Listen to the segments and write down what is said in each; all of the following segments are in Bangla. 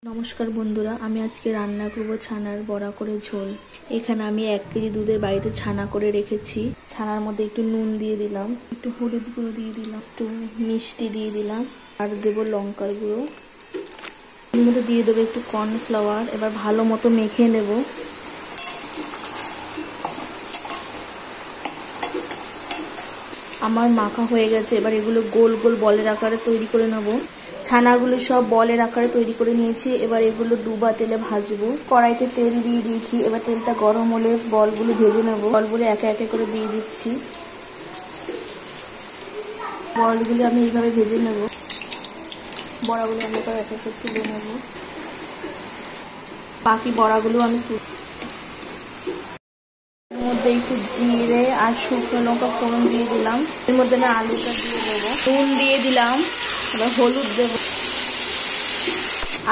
নমস্কার বন্ধুরা, আমি আজকে রান্না করব ছানার বড়া করে ঝোল। এখানে আমি 1 কেজি দুধের বাড়িতে ছানা করে রেখেছি। ছানার মধ্যে একটু নুন দিয়ে দিলাম, একটু হলুদ গুঁড়ো দিয়ে দিলাম, একটু মিষ্টি দিয়ে দিলাম, আর দেবো লঙ্কার গুঁড়ো। এর মধ্যে দিয়ে দেবো একটু কর্নফ্লাওয়ার। এবার ভালো মতো মেখে নেব। আমার মাখা হয়ে গেছে। এবার এগুলো গোল গোল বলের আকারে তৈরি করে নেব। ছানাগুলো সব বলের আকারে তৈরি করে নিয়েছি। এবার এগুলো ডুবা তেলে ভাজবো। কড়াইতে তেল দিয়ে দিয়েছি। এবার তেলটা গরম হলে বলগুলো ভেজে নেব। বলগুলো একে একে করে দিয়ে দিচ্ছি। বলগুলো আমি এইভাবে ভেজে নেব। বড়াগুলো আমি এবার একে একে তুলে নেব। বাকি বড়াগুলো আমি এর মধ্যে একটু জিরে আর শুকনো লঙ্কা ফোড়ন দিয়ে দিলাম। এর মধ্যে আমি আলুটা দিয়ে দেবো। নুন দিয়ে দিলাম। এবার হলুদ দেবো।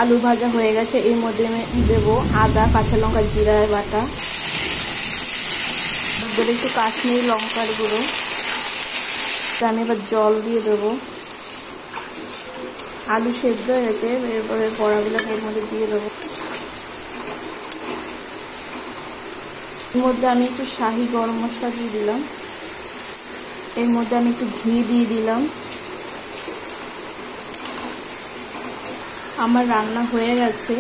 আলু ভাজা হয়ে গেছে। এর মধ্যে আমি দেবো আদা, কাঁচা লঙ্কা, জিরা বাটা, দেবো একটু কাশ্মীরি লঙ্কার গুঁড়ো। আমি এবার জল দিয়ে দেবো। আলু সেদ্ধ হয়ে গেছে। এরপরে বড়াগুলো এর মধ্যে দিয়ে দেবো। এর মধ্যে আমি একটু শাহি গরম মশলা দিয়ে দিলাম। এর মধ্যে আমি একটু ঘি দিয়ে দিলাম। আমার রান্না হয়ে গেছে।